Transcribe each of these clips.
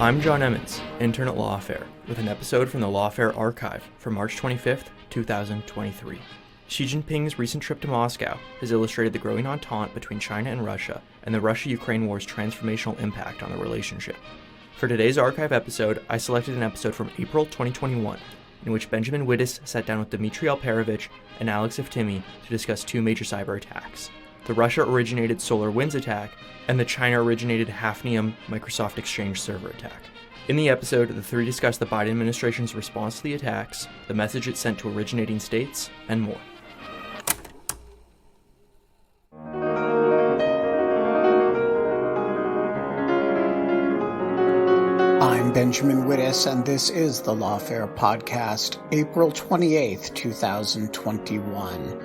I'm John Emmons, intern at Lawfare, with an episode from the Lawfare archive for March 25th, 2023. Xi Jinping's recent trip to Moscow has illustrated the growing entente between China and Russia and the Russia-Ukraine war's transformational impact on the relationship. For today's archive episode, I selected an episode from April 2021, in which Benjamin Wittes sat down with Dmitri Alperovitch and Alex Iftimie to discuss two major cyber attacks: the Russia-originated SolarWinds attack and the China-originated Hafnium Microsoft Exchange Server attack. In the episode, the three discuss the Biden administration's response to the attacks, the message it sent to originating states, and more. I'm Benjamin Wittes, and this is the Lawfare podcast, April 28th, 2021.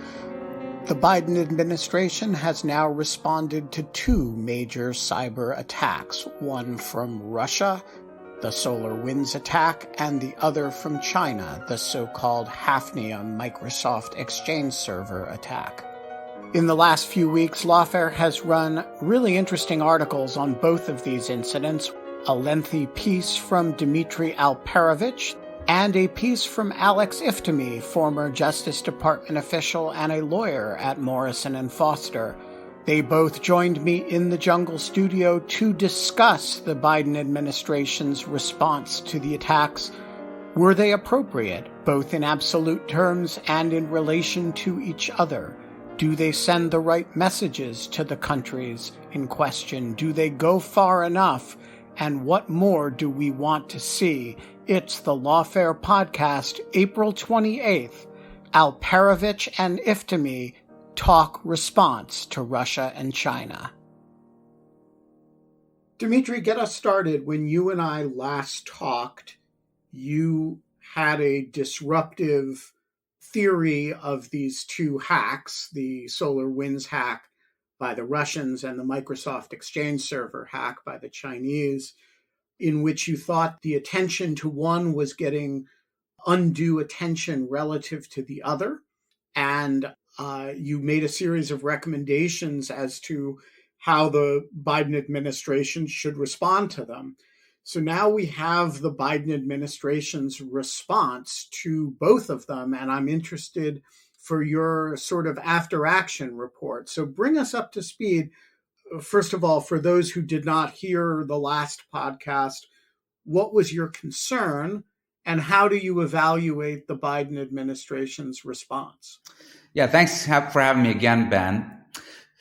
The Biden administration has now responded to two major cyber attacks, one from Russia, the SolarWinds attack, and the other from China, the so-called Hafnium Microsoft Exchange Server attack. In the last few weeks, Lawfare has run really interesting articles on both of these incidents, a lengthy piece from Dmitri Alperovitch, and a piece from Alex Iftimie, former Justice Department official and a lawyer at Morrison Foerster. They both joined me in the Jungle studio to discuss the Biden administration's response to the attacks. Were they appropriate, both in absolute terms and in relation to each other? Do they send the right messages to the countries in question? Do they go far enough? And what more do we want to see? It's the Lawfare podcast, April 28th. Alperovitch and Iftimie talk response to Russia and China. Dmitri, get us started. When you and I last talked, you had a disruptive theory of these two hacks, the SolarWinds hack by the Russians and the Microsoft Exchange Server hack by the Chinese, in which you thought the attention to one was getting undue attention relative to the other. And you made a series of recommendations as to how the Biden administration should respond to them. So now we have the Biden administration's response to both of them, and I'm interested for your sort of after-action report. So bring us up to speed. First of all, for those who did not hear the last podcast, what was your concern and how do you evaluate the Biden administration's response? Yeah, thanks for having me again, Ben.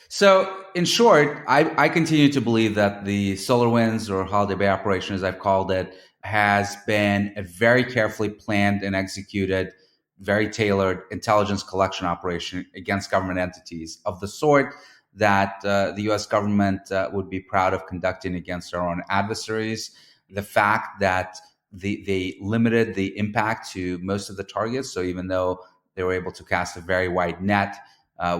So in short, I continue to believe that the SolarWinds, or Holiday Bay operation, as I've called it, has been a very carefully planned and executed, very tailored intelligence collection operation against government entities of the sort that the U.S. government would be proud of conducting against our own adversaries. The fact that they limited the impact to most of the targets, so even though they were able to cast a very wide net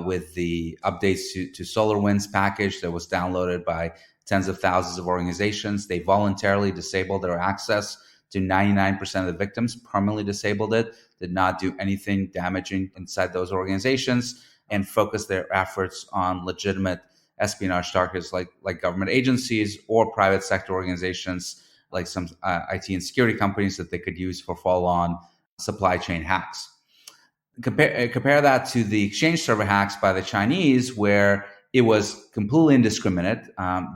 with the updates to SolarWinds package that was downloaded by tens of thousands of organizations, they voluntarily disabled their access to 99% of the victims, permanently disabled it, did not do anything damaging inside those organizations, and focused their efforts on legitimate espionage targets like government agencies or private sector organizations like some IT and security companies that they could use for follow-on supply chain hacks. Compare that to the Exchange Server hacks by the Chinese, where it was completely indiscriminate.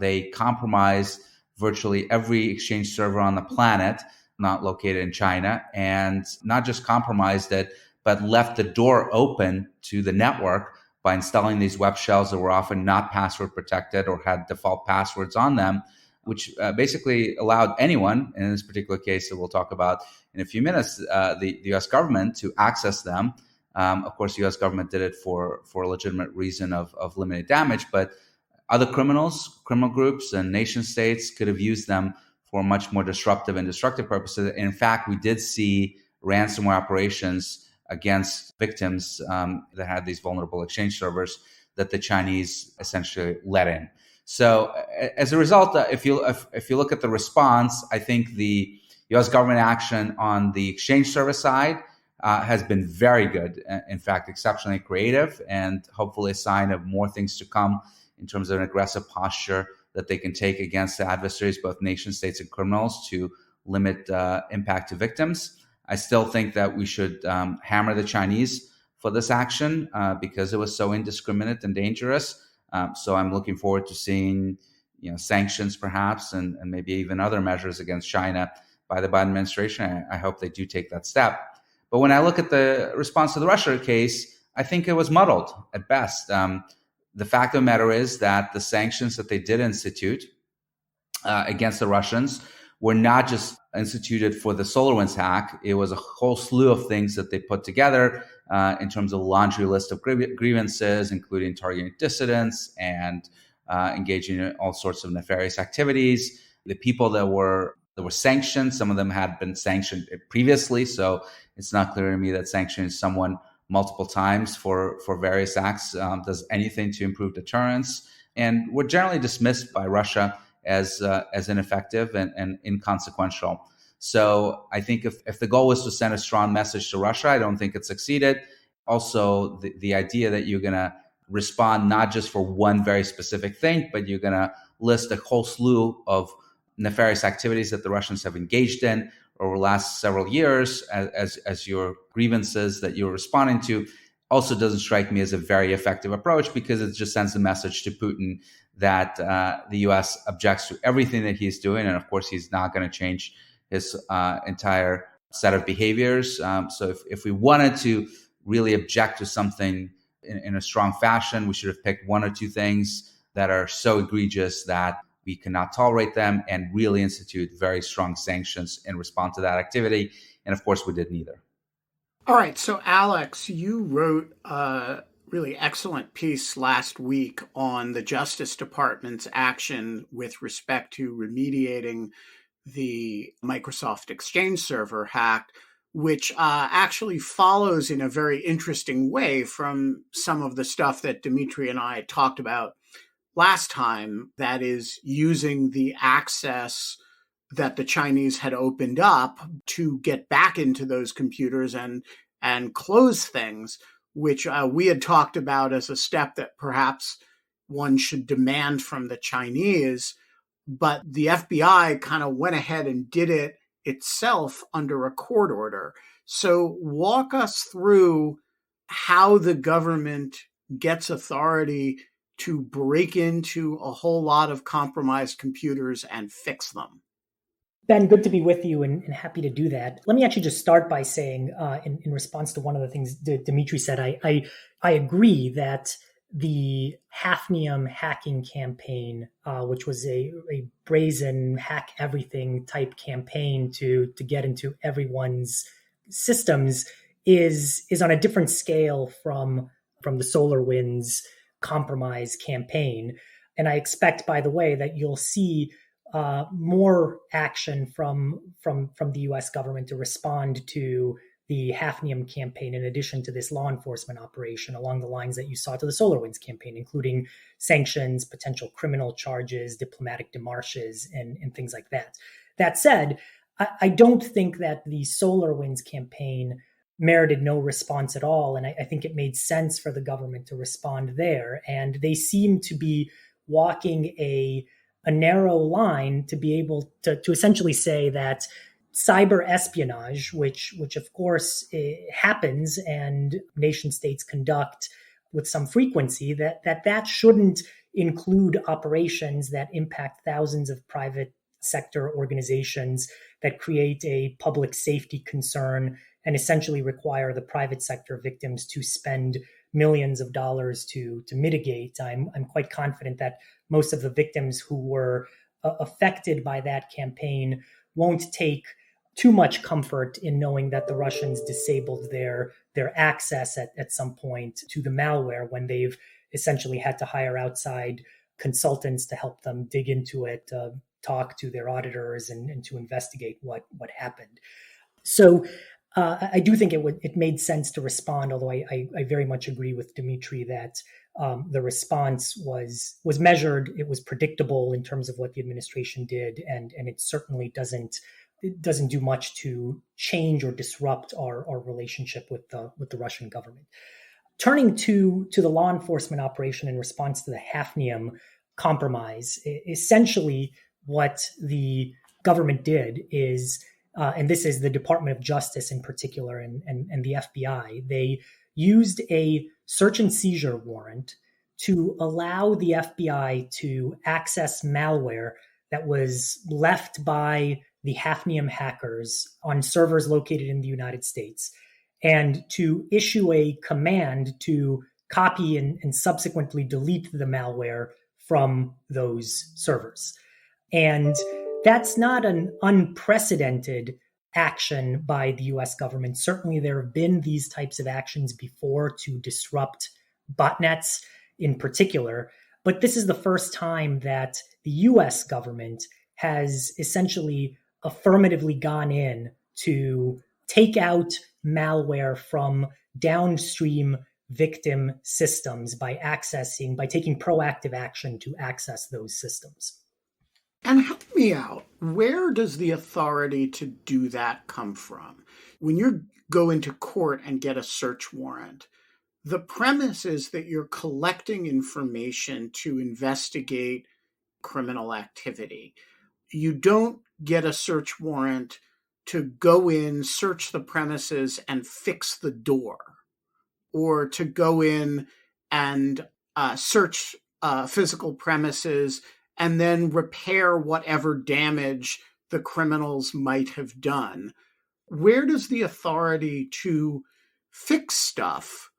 They compromised virtually every Exchange server on the planet not located in China, and not just compromised it, but left the door open to the network by installing these web shells that were often not password protected or had default passwords on them, which basically allowed anyone, in this particular case that we'll talk about in a few minutes, the U.S. government to access them. Of course, the U.S. government did it for a legitimate reason of limited damage, but other criminal groups and nation states could have used them for much more disruptive and destructive purposes. In fact, we did see ransomware operations against victims that had these vulnerable exchange servers that the Chinese essentially let in. So as a result, if you look at the response, I think the U.S. government action on the exchange server side has been very good. In fact, exceptionally creative, and hopefully a sign of more things to come in terms of an aggressive posture that they can take against the adversaries, both nation states and criminals, to limit impact to victims. I still think that we should hammer the Chinese for this action because it was so indiscriminate and dangerous. So I'm looking forward to seeing sanctions perhaps and maybe even other measures against China by the Biden administration. I hope they do take that step. But when I look at the response to the Russia case, I think it was muddled at best. The fact of the matter is that the sanctions that they did institute against the Russians were not just instituted for the SolarWinds hack. It was a whole slew of things that they put together in terms of a laundry list of grievances, including targeting dissidents and engaging in all sorts of nefarious activities. The people that were sanctioned, some of them had been sanctioned previously, so it's not clear to me that sanctioning someone multiple times for various acts does anything to improve deterrence, and were generally dismissed by Russia as ineffective and inconsequential. So I think if the goal was to send a strong message to Russia, I don't think it succeeded. Also, the idea that you're going to respond not just for one very specific thing, but you're going to list a whole slew of nefarious activities that the Russians have engaged in over the last several years as your grievances that you're responding to also doesn't strike me as a very effective approach, because it just sends a message to Putin that the U.S. objects to everything that he's doing. And of course, he's not going to change his entire set of behaviors. So if we wanted to really object to something in a strong fashion, we should have picked one or two things that are so egregious that we cannot tolerate them and really institute very strong sanctions in response to that activity. And of course, we did neither. All right. So, Alex, you wrote a really excellent piece last week on the Justice Department's action with respect to remediating the Microsoft Exchange Server hack, which actually follows in a very interesting way from some of the stuff that Dmitri and I talked about last time, that is using the access that the Chinese had opened up to get back into those computers and close things, which we had talked about as a step that perhaps one should demand from the Chinese. But the FBI kind of went ahead and did it itself under a court order. So walk us through how the government gets authority to break into a whole lot of compromised computers and fix them. Ben, good to be with you and happy to do that. Let me actually just start by saying, in response to one of the things Dmitri said, I agree that the Hafnium hacking campaign, which was a brazen hack everything type campaign to get into everyone's systems, is on a different scale from the SolarWinds compromise campaign. And I expect, by the way, that you'll see more action from the U.S. government to respond to the Hafnium campaign, in addition to this law enforcement operation, along the lines that you saw to the SolarWinds campaign, including sanctions, potential criminal charges, diplomatic démarches, and things like that. That said, I don't think that the SolarWinds campaign merited no response at all, and I think it made sense for the government to respond there. And they seem to be walking a narrow line to be able to essentially say that cyber espionage, which of course happens and nation states conduct with some frequency, that shouldn't include operations that impact thousands of private sector organizations, that create a public safety concern and essentially require the private sector victims to spend millions of dollars to mitigate. I'm quite confident that most of the victims who were affected by that campaign won't take too much comfort in knowing that the Russians disabled their access at some point to the malware, when they've essentially had to hire outside consultants to help them dig into it, talk to their auditors, and to investigate what happened. So I do think it made sense to respond, although I very much agree with Dmitri that the response was measured. It was predictable in terms of what the administration did, and it certainly doesn't do much to change or disrupt our relationship with the Russian government. Turning to the law enforcement operation in response to the Hafnium compromise. Essentially, what the government did is, and this is the Department of Justice in particular and the FBI, they used a search and seizure warrant to allow the FBI to access malware that was left by the Hafnium hackers on servers located in the United States, and to issue a command to copy and subsequently delete the malware from those servers. And that's not an unprecedented action by the US government. Certainly, there have been these types of actions before to disrupt botnets in particular. But this is the first time that the US government has essentially affirmatively gone in to take out malware from downstream victim systems by taking proactive action to access those systems. And help me out. Where does the authority to do that come from? When you go into court and get a search warrant, the premise is that you're collecting information to investigate criminal activity. You don't get a search warrant to go in, search the premises, and fix the door, or to go in and search physical premises and then repair whatever damage the criminals might have done. Where does the authority to fix stuff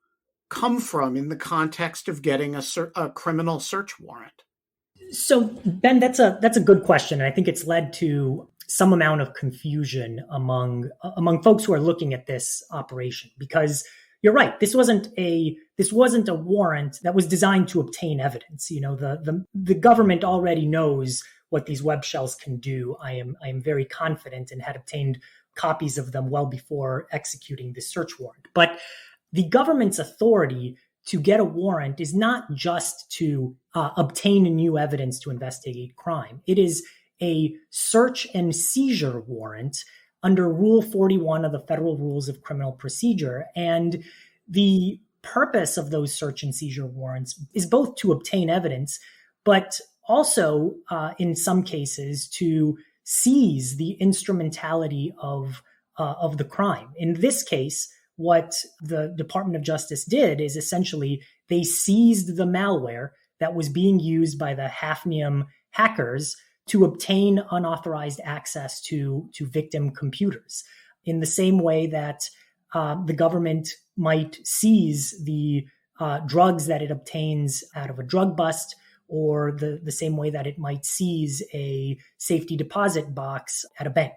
come from in the context of getting a criminal search warrant? So, Ben, that's a good question. And I think it's led to some amount of confusion among folks who are looking at this operation, because you're right. This wasn't a warrant that was designed to obtain evidence. You know, the government already knows what these web shells can do. I am very confident, and had obtained copies of them well before executing this search warrant. But the government's authority to get a warrant is not just to obtain new evidence to investigate crime. It is a search and seizure warrant under Rule 41 of the Federal Rules of Criminal Procedure. And the purpose of those search and seizure warrants is both to obtain evidence, but also, in some cases, to seize the instrumentality of the crime. In this case, what the Department of Justice did is essentially they seized the malware that was being used by the Hafnium hackers to obtain unauthorized access to victim computers, in the same way that the government might seize the drugs that it obtains out of a drug bust, or the same way that it might seize a safety deposit box at a bank.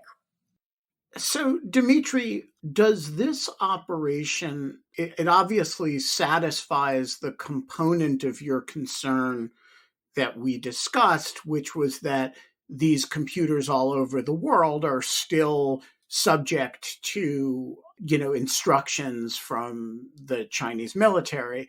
So, Dmitri, does this operation, it obviously satisfies the component of your concern that we discussed, which was that these computers all over the world are still subject to, instructions from the Chinese military.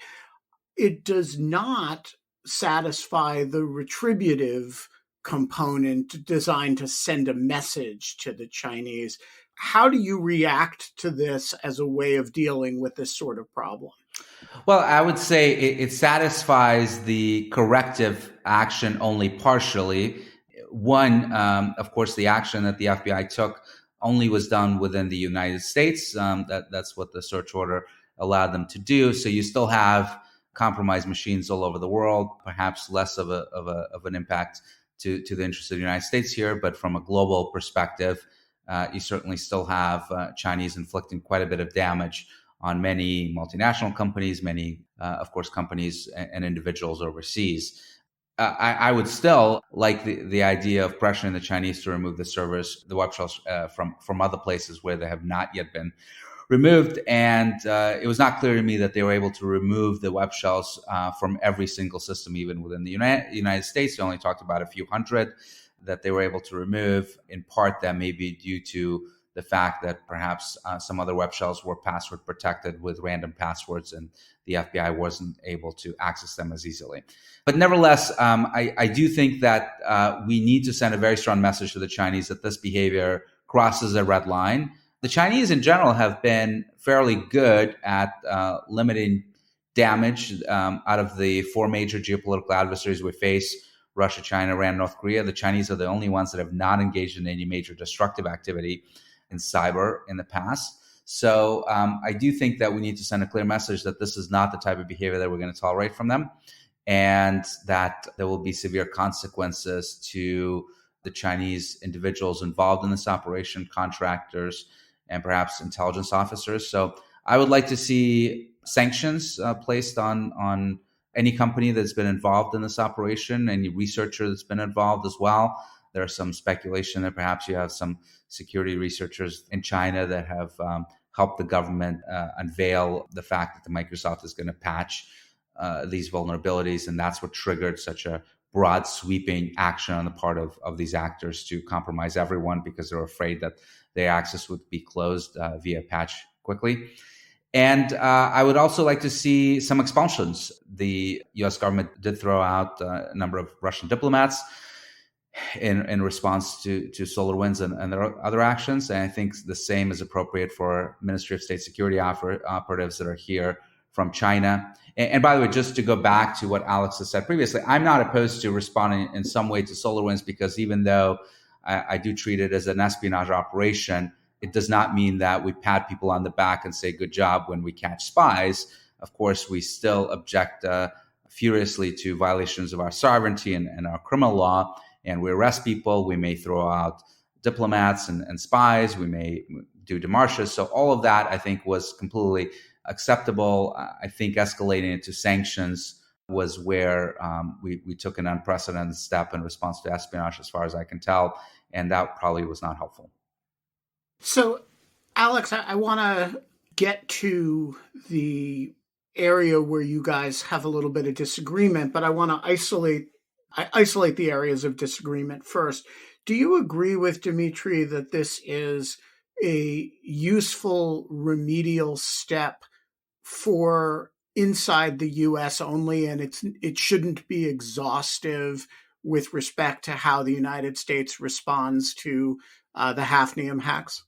It does not satisfy the retributive component designed to send a message to the Chinese. How do you react to this as a way of dealing with this sort of problem? Well, I would say it satisfies the corrective action only partially. One, of course, the action that the FBI took only was done within the United States. That's what the search order allowed them to do. So you still have compromised machines all over the world, perhaps less of an impact to the interests of the United States here, but from a global perspective, you certainly still have Chinese inflicting quite a bit of damage on many multinational companies, many, of course, companies and individuals overseas. I would still like the idea of pressuring the Chinese to remove the servers, the web shells from other places where they have not yet been removed. And it was not clear to me that they were able to remove the web shells from every single system, even within the United States. They only talked about a few hundred that they were able to remove. In part, that may be due to the fact that perhaps some other web shells were password protected with random passwords, and the FBI wasn't able to access them as easily. But nevertheless, I do think that we need to send a very strong message to the Chinese that this behavior crosses a red line. The Chinese in general have been fairly good at limiting damage out of the four major geopolitical adversaries we face. Russia, China, Iran, North Korea. The Chinese are the only ones that have not engaged in any major destructive activity in cyber in the past. So I do think that we need to send a clear message that this is not the type of behavior that we're going to tolerate from them, and that there will be severe consequences to the Chinese individuals involved in this operation, contractors, and perhaps intelligence officers. So I would like to see sanctions placed on any company that's been involved in this operation, any researcher that's been involved as well. There's some speculation that perhaps you have some security researchers in China that have helped the government unveil the fact that the Microsoft is going to patch these vulnerabilities. And that's what triggered such a broad sweeping action on the part of these actors to compromise everyone, because they're afraid that their access would be closed via patch quickly. And I would also like to see some expulsions. The US government did throw out a number of Russian diplomats in response to SolarWinds and their other actions. And I think the same is appropriate for Ministry of State Security operatives that are here from China. And by the way, just to go back to what Alex has said previously, I'm not opposed to responding in some way to SolarWinds, because even though I do treat it as an espionage operation, it does not mean that we pat people on the back and say good job when we catch spies. Of course, we still object furiously to violations of our sovereignty and our criminal law, and we arrest people. We may throw out diplomats and spies. We may do demarches. So all of that, I think, was completely acceptable. I think escalating it to sanctions was where we took an unprecedented step in response to espionage, as far as I can tell, and that probably was not helpful. So, Alex, I want to get to the area where you guys have a little bit of disagreement, but I want to isolate the areas of disagreement first. Do you agree with Dmitri that this is a useful remedial step for inside the U.S. only, and it shouldn't be exhaustive with respect to how the United States responds to the Hafnium hacks?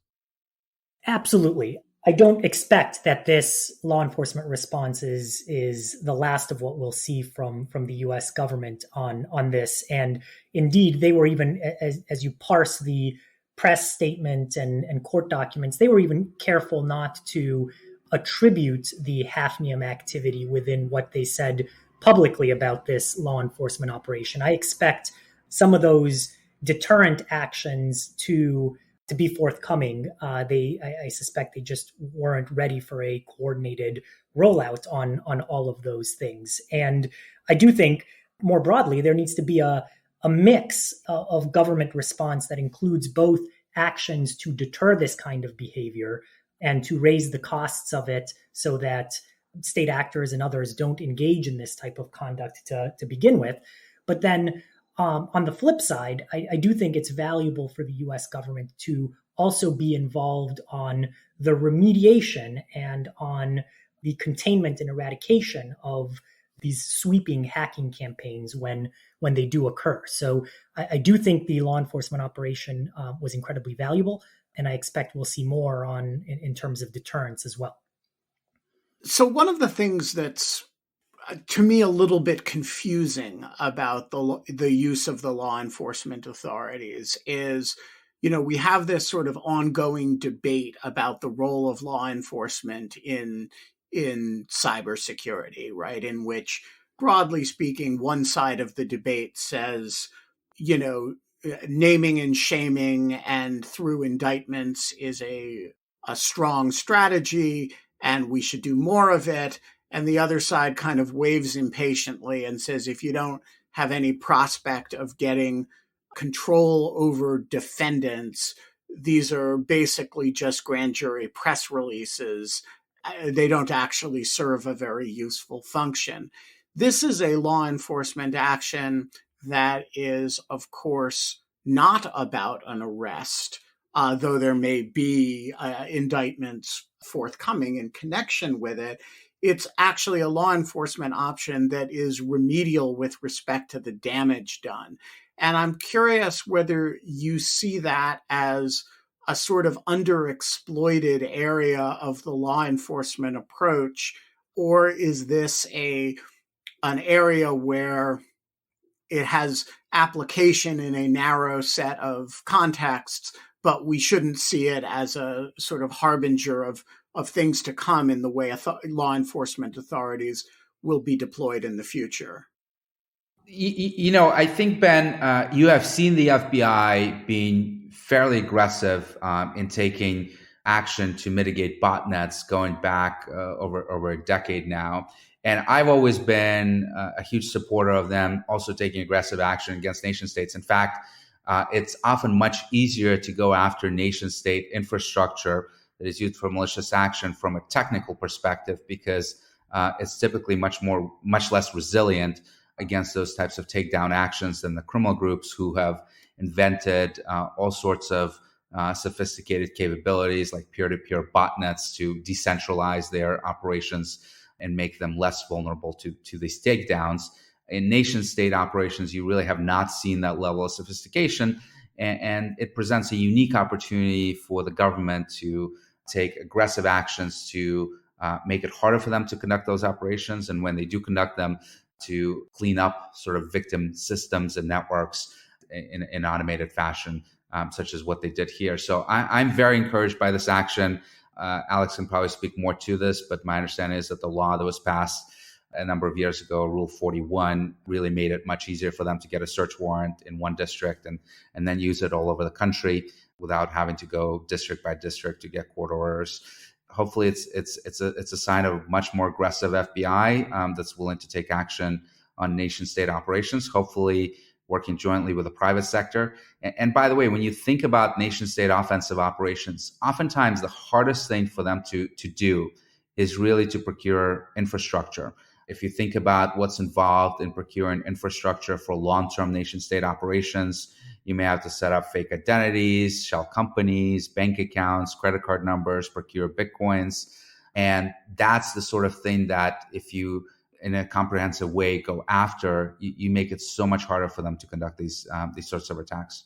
Absolutely. I don't expect that this law enforcement response is the last of what we'll see from the U.S. government on this. And indeed, they were even, as you parse the press statement and court documents, they were even careful not to attribute the Hafnium activity within what they said publicly about this law enforcement operation. I expect some of those deterrent actions to be forthcoming. I suspect they just weren't ready for a coordinated rollout on all of those things. And I do think more broadly, there needs to be a mix of government response that includes both actions to deter this kind of behavior and to raise the costs of it so that state actors and others don't engage in this type of conduct to begin with. But then on the flip side, I do think it's valuable for the U.S. government to also be involved on the remediation and on the containment and eradication of these sweeping hacking campaigns when they do occur. So I do think the law enforcement operation was incredibly valuable, and I expect we'll see more in terms of deterrence as well. So one of the things that's to me a little bit confusing about the use of the law enforcement authorities is, we have this sort of ongoing debate about the role of law enforcement in cybersecurity, right? In which, broadly speaking, one side of the debate says, naming and shaming and through indictments is a strong strategy and we should do more of it. And the other side kind of waves impatiently and says, if you don't have any prospect of getting control over defendants, these are basically just grand jury press releases. They don't actually serve a very useful function. This is a law enforcement action that is, of course, not about an arrest, though there may be indictments forthcoming in connection with it. It's actually a law enforcement option that is remedial with respect to the damage done. And I'm curious whether you see that as a sort of underexploited area of the law enforcement approach, or is this an area where it has application in a narrow set of contexts, but we shouldn't see it as a sort of harbinger of things to come in the way law enforcement authorities will be deployed in the future. I think, Ben, you have seen the FBI being fairly aggressive in taking action to mitigate botnets going back over a decade now. And I've always been a huge supporter of them also taking aggressive action against nation states. In fact, it's often much easier to go after nation state infrastructure that is used for malicious action from a technical perspective because it's typically much less resilient against those types of takedown actions than the criminal groups who have invented all sorts of sophisticated capabilities like peer-to-peer botnets to decentralize their operations and make them less vulnerable to these takedowns. In nation-state operations, you really have not seen that level of sophistication, and it presents a unique opportunity for the government to take aggressive actions to make it harder for them to conduct those operations, and when they do conduct them, to clean up sort of victim systems and networks in automated fashion, such as what they did here. So I'm very encouraged by this action. Alex can probably speak more to this, but my understanding is that the law that was passed a number of years ago, Rule 41, really made it much easier for them to get a search warrant in one district and then use it all over the country without having to go district by district to get court orders. Hopefully, it's a sign of much more aggressive FBI that's willing to take action on nation-state operations. Hopefully, working jointly with the private sector. And by the way, when you think about nation-state offensive operations, oftentimes the hardest thing for them to do is really to procure infrastructure. If you think about what's involved in procuring infrastructure for long-term nation-state operations, you may have to set up fake identities, shell companies, bank accounts, credit card numbers, procure Bitcoins. And that's the sort of thing that if you, in a comprehensive way, go after, you make it so much harder for them to conduct these sorts of attacks.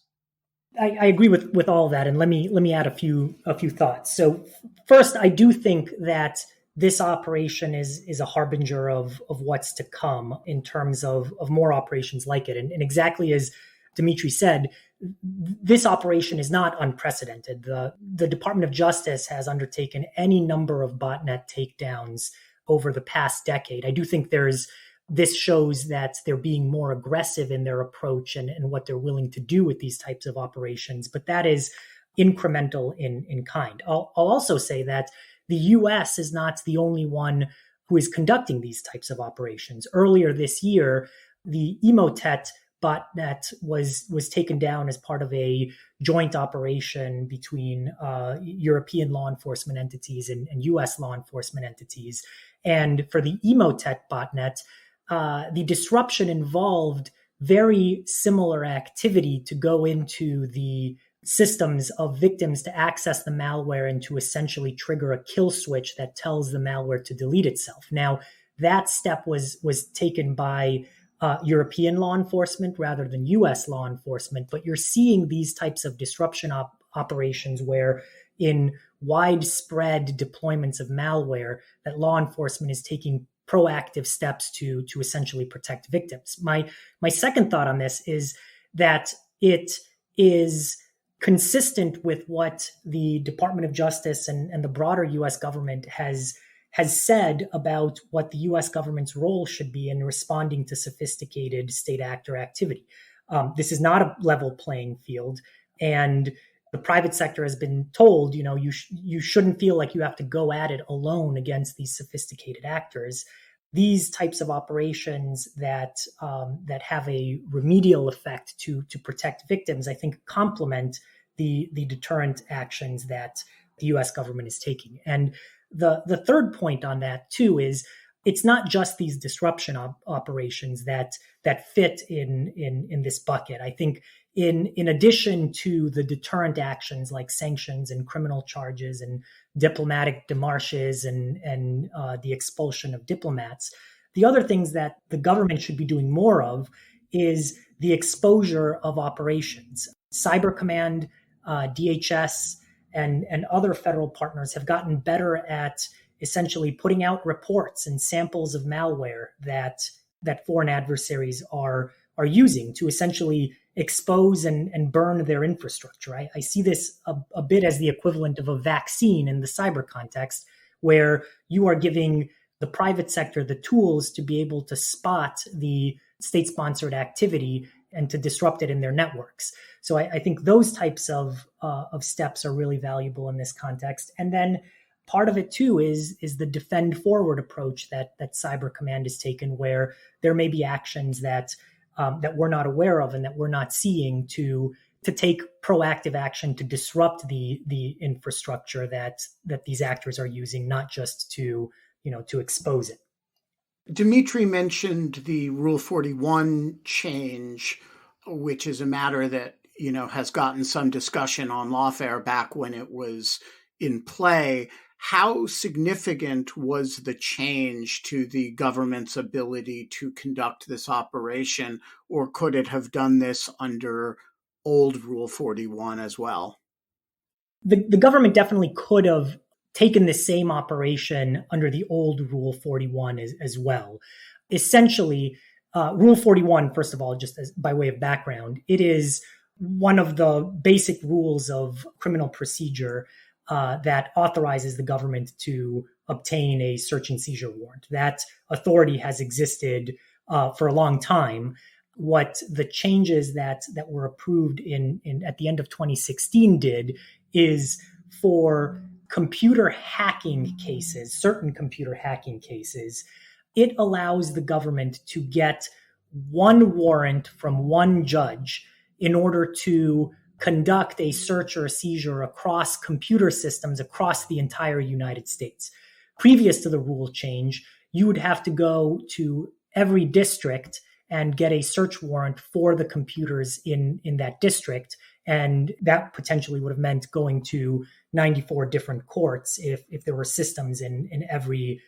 I agree with all of that, and let me add a few thoughts. So first, I do think that this operation is a harbinger of what's to come in terms of more operations like it. And exactly as Dmitri said, this operation is not unprecedented. The Department of Justice has undertaken any number of botnet takedowns over the past decade. I do think this shows that they're being more aggressive in their approach and what they're willing to do with these types of operations, but that is incremental in kind. I'll also say that the US is not the only one who is conducting these types of operations. Earlier this year, the Emotet botnet was taken down as part of a joint operation between European law enforcement entities and US law enforcement entities. And for the Emotet botnet, the disruption involved very similar activity to go into the systems of victims to access the malware and to essentially trigger a kill switch that tells the malware to delete itself. Now, that step was taken by European law enforcement rather than US law enforcement, but you're seeing these types of disruption operations where in widespread deployments of malware that law enforcement is taking proactive steps to essentially protect victims. My second thought on this is that it is consistent with what the Department of Justice and the broader US government has said about what the US government's role should be in responding to sophisticated state actor activity. This is not a level playing field, and the private sector has been told, you shouldn't feel like you have to go at it alone against these sophisticated actors. These types of operations that have a remedial effect to protect victims, I think, complement the deterrent actions that the U.S. government is taking. And the third point on that too is it's not just these disruption operations that fit in this bucket. I think in addition to the deterrent actions like sanctions and criminal charges and diplomatic demarches and the expulsion of diplomats, the other things that the government should be doing more of is the exposure of operations. Cyber Command, DHS, and other federal partners have gotten better at essentially putting out reports and samples of malware that foreign adversaries are are using to essentially expose and burn their infrastructure. I see this a bit as the equivalent of a vaccine in the cyber context, where you are giving the private sector the tools to be able to spot the state-sponsored activity and to disrupt it in their networks. So I think those types of steps are really valuable in this context. And then part of it too is the defend forward approach that Cyber Command has taken, where there may be actions that we're not aware of and that we're not seeing to take proactive action to disrupt the infrastructure that these actors are using, not just to expose it. Dmitri mentioned the Rule 41 change, which is a matter that has gotten some discussion on Lawfare back when it was in play. How significant was the change to the government's ability to conduct this operation, or could it have done this under old Rule 41 as well? The government definitely could have taken the same operation under the old Rule 41 as well. Essentially, Rule 41, first of all, just by way of background, it is one of the basic rules of criminal procedure that authorizes the government to obtain a search and seizure warrant. That authority has existed for a long time. What the changes that were approved at the end of 2016 did is, for computer hacking cases, certain computer hacking cases, it allows the government to get one warrant from one judge in order to conduct a search or a seizure across computer systems across the entire United States. Previous to the rule change, you would have to go to every district and get a search warrant for the computers in that district. And that potentially would have meant going to 94 different courts if there were systems in every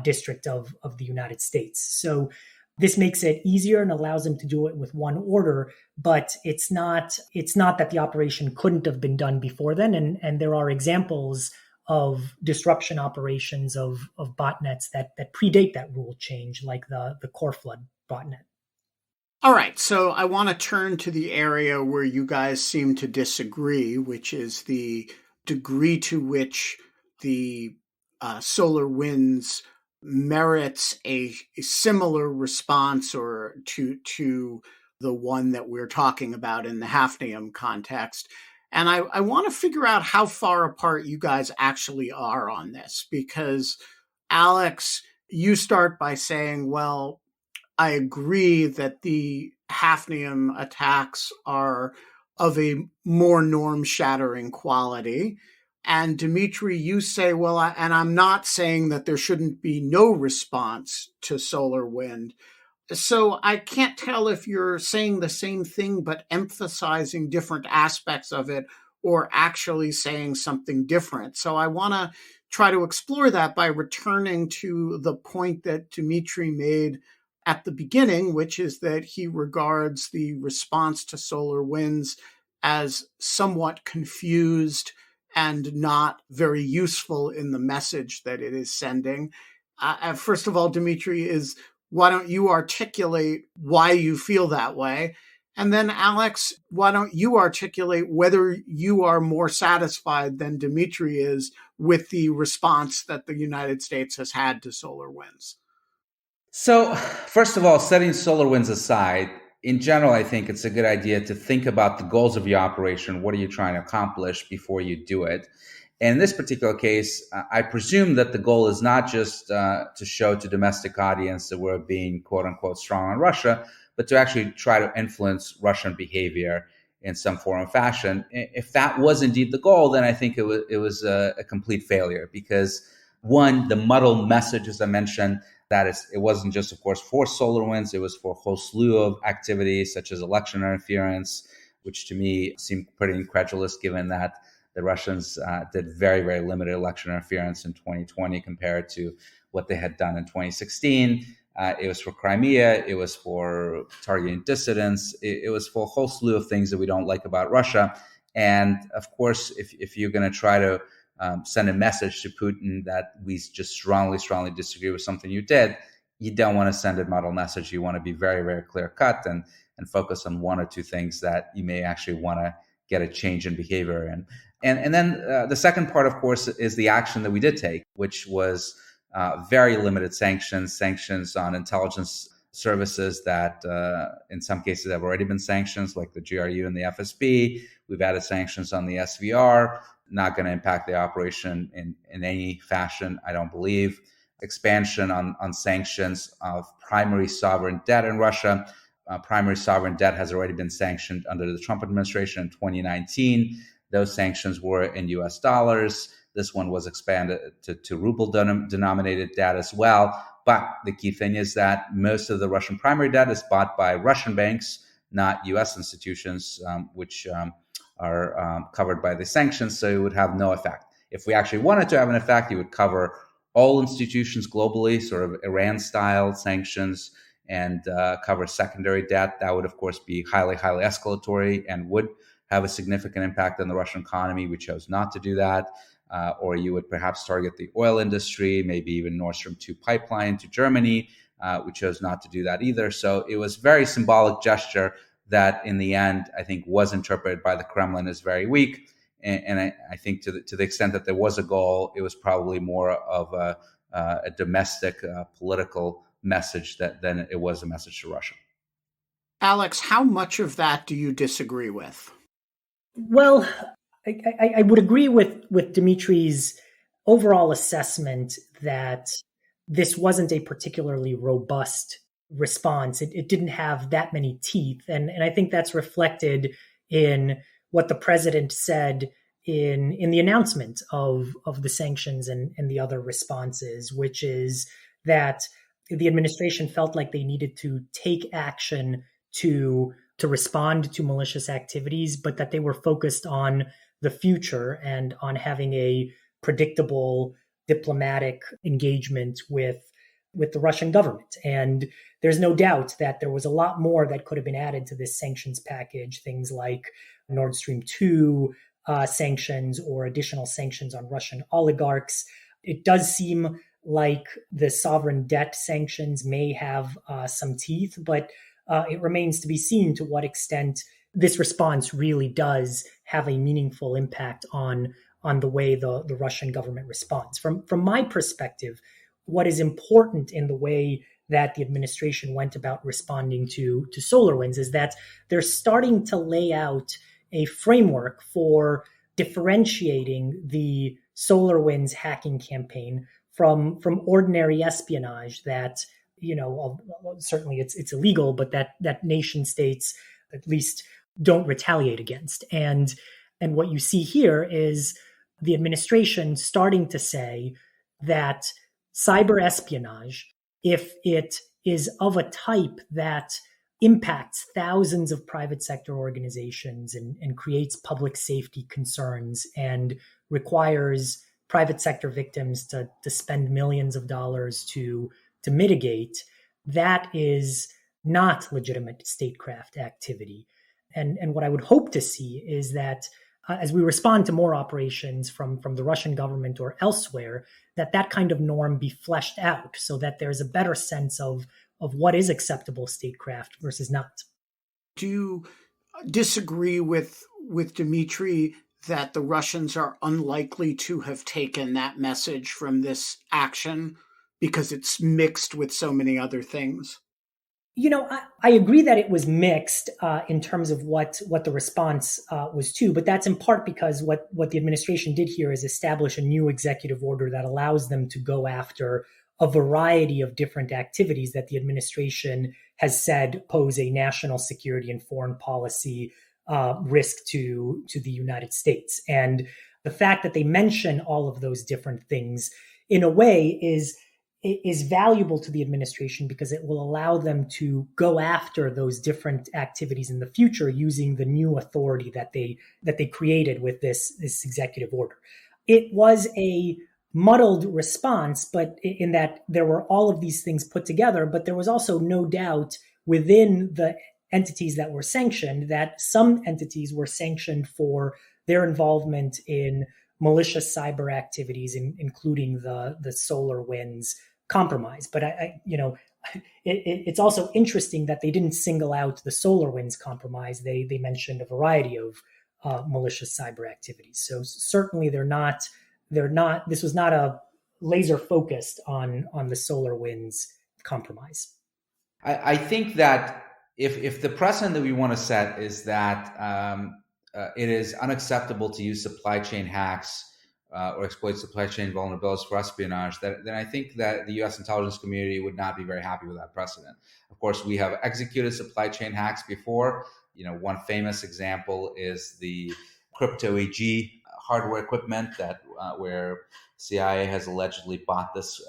district of the United States. So this makes it easier and allows them to do it with one order, but it's not that the operation couldn't have been done before then. And there are examples of disruption operations of botnets that predate that rule change, like the Core Flood botnet. All right, so I want to turn to the area where you guys seem to disagree, which is the degree to which the SolarWinds merits a similar response or to the one that we're talking about in the Hafnium context. And I want to figure out how far apart you guys actually are on this, because Alex, you start by saying, well, I agree that the Hafnium attacks are of a more norm-shattering quality. And Dmitri, you say, well, and I'm not saying that there shouldn't be no response to SolarWinds. So I can't tell if you're saying the same thing but emphasizing different aspects of it, or actually saying something different. So I want to try to explore that by returning to the point that Dmitri made at the beginning, which is that he regards the response to SolarWinds as somewhat confused and not very useful in the message that it is sending. First of all, Dmitri, why don't you articulate why you feel that way? And then, Alex, why don't you articulate whether you are more satisfied than Dmitri is with the response that the United States has had to SolarWinds? So, first of all, setting SolarWinds aside, in general, I think it's a good idea to think about the goals of your operation. What are you trying to accomplish before you do it? And in this particular case, I presume that the goal is not just to show to domestic audience that we're being, quote unquote, strong on Russia, but to actually try to influence Russian behavior in some form or fashion. If that was indeed the goal, then I think it was a complete failure, because one, the muddled message, as I mentioned, it wasn't just, of course, for SolarWinds, it was for a whole slew of activities such as election interference, which to me seemed pretty incredulous given that the Russians did very, very limited election interference in 2020 compared to what they had done in 2016. It was for Crimea. It was for targeting dissidents. It was for a whole slew of things that we don't like about Russia. And of course, if you're going to try to send a message to Putin that we just strongly disagree with something you did, you don't want to send a muddled message. You want to be very, very clear cut. And and focus on one or two things that you may actually want to get a change in behavior. And then the second part, of course, is the action that we did take, which was very limited sanctions on intelligence services that in some cases have already been sanctions, like the GRU and the FSB. We've added sanctions on the SVR, not going to impact the operation in any fashion, I don't believe. Expansion on sanctions of primary sovereign debt in Russia. Primary sovereign debt has already been sanctioned under the Trump administration in 2019. Those sanctions were in US dollars. This one was expanded to ruble-denominated debt as well. But the key thing is that most of the Russian primary debt is bought by Russian banks, not US institutions, which are covered by the sanctions, so it would have no effect. If we actually wanted to have an effect, it would cover all institutions globally, sort of Iran-style sanctions, and cover secondary debt. That would, of course, be highly, highly escalatory and would have a significant impact on the Russian economy. We chose not to do that. Or you would perhaps target the oil industry, maybe even Nord Stream 2 pipeline to Germany. We chose not to do that either. So it was a very symbolic gesture that in the end, I think was interpreted by the Kremlin as very weak. And I think to the extent that there was a goal, it was probably more of a domestic political message than it was a message to Russia. Alex, how much of that do you disagree with? Well, I would agree with Dmitri's overall assessment that this wasn't a particularly robust response. It didn't have that many teeth. And I think that's reflected in what the president said in the announcement of the sanctions and the other responses, which is that the administration felt like they needed to take action to respond to malicious activities, but that they were focused on the future and on having a predictable diplomatic engagement with the Russian government. And there's no doubt that there was a lot more that could have been added to this sanctions package, things like Nord Stream 2 sanctions or additional sanctions on Russian oligarchs. It does seem like the sovereign debt sanctions may have some teeth, but it remains to be seen to what extent this response really does have a meaningful impact on the way the Russian government responds. From my perspective, what is important in the way that the administration went about responding to SolarWinds is that they're starting to lay out a framework for differentiating the SolarWinds hacking campaign from ordinary espionage that, certainly it's illegal, but that nation states at least don't retaliate against. And what you see here is the administration starting to say that cyber espionage, if it is of a type that impacts thousands of private sector organizations and creates public safety concerns and requires private sector victims to spend millions of dollars to mitigate, that is not legitimate statecraft activity. And what I would hope to see is that as we respond to more operations from the Russian government or elsewhere, that kind of norm be fleshed out so that there's a better sense of what is acceptable statecraft versus not. Do you disagree with Dmitri that the Russians are unlikely to have taken that message from this action because it's mixed with so many other things? I agree that it was mixed in terms of what the response was to, but that's in part because what the administration did here is establish a new executive order that allows them to go after a variety of different activities that the administration has said pose a national security and foreign policy risk to the United States. And the fact that they mention all of those different things in a way is valuable to the administration because it will allow them to go after those different activities in the future using the new authority that they created with this executive order. It was a muddled response, but in that there were all of these things put together, but there was also no doubt within the entities that were sanctioned that some entities were sanctioned for their involvement in malicious cyber activities, including the SolarWinds compromise. But it's also interesting that they didn't single out the SolarWinds compromise. They mentioned a variety of malicious cyber activities. So certainly they're not. This was not a laser focused on the SolarWinds compromise. I think that if the precedent that we want to set is that it is unacceptable to use supply chain hacks or exploit supply chain vulnerabilities for espionage, then I think that the U.S. intelligence community would not be very happy with that precedent. Of course, we have executed supply chain hacks before. One famous example is the crypto AG hardware equipment that where CIA has allegedly bought this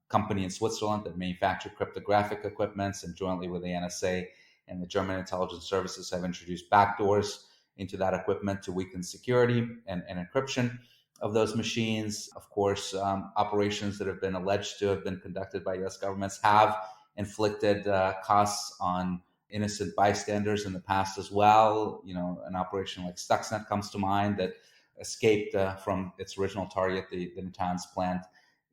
company in Switzerland that manufactured cryptographic equipments, and jointly with the NSA and the German intelligence services have introduced backdoors into that equipment to weaken security and encryption of those machines. Of course, operations that have been alleged to have been conducted by U.S. governments have inflicted costs on innocent bystanders in the past as well. An operation like Stuxnet comes to mind that escaped from its original target, the Natanz plant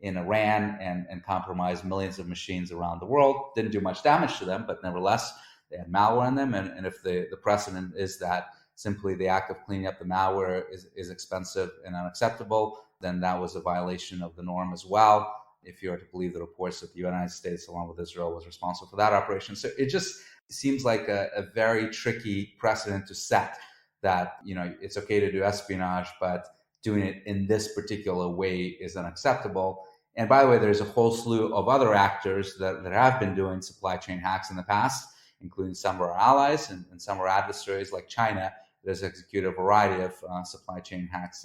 in Iran, and compromised millions of machines around the world. Didn't do much damage to them, but nevertheless, they had malware in them. And if the precedent is that simply the act of cleaning up the malware is expensive and unacceptable, then that was a violation of the norm as well, if you are to believe the reports that the United States, along with Israel, was responsible for that operation. So it just seems like a very tricky precedent to set, that it's okay to do espionage, but doing it in this particular way is unacceptable. And by the way, there's a whole slew of other actors that have been doing supply chain hacks in the past, including some of our allies and some of our adversaries like China, that has executed a variety of supply chain hacks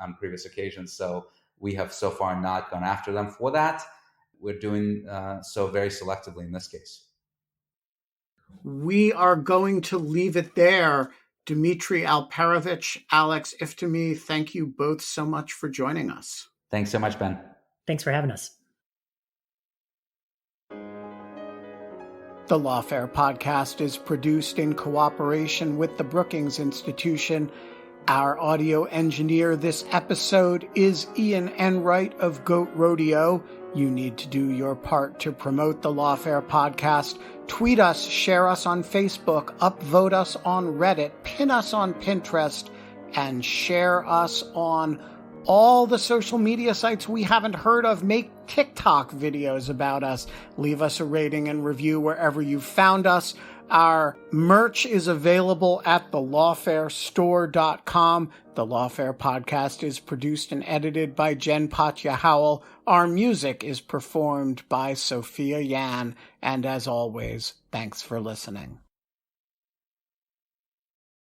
on previous occasions. So we have so far not gone after them for that. We're doing so very selectively in this case. We are going to leave it there. Dmitri Alperovitch, Alex Iftimie, thank you both so much for joining us. Thanks so much, Ben. Thanks for having us. The Lawfare podcast is produced in cooperation with the Brookings Institution. Our audio engineer this episode is Ian Enright of Goat Rodeo. You need to do your part to promote the Lawfare podcast. Tweet us, share us on Facebook, upvote us on Reddit, pin us on Pinterest, and share us on all the social media sites we haven't heard of. Make TikTok videos about us. Leave us a rating and review wherever you found us. Our merch is available at thelawfarestore.com. The Lawfare podcast is produced and edited by Jen Patja Howell. Our music is performed by Sophia Yan. And as always, thanks for listening.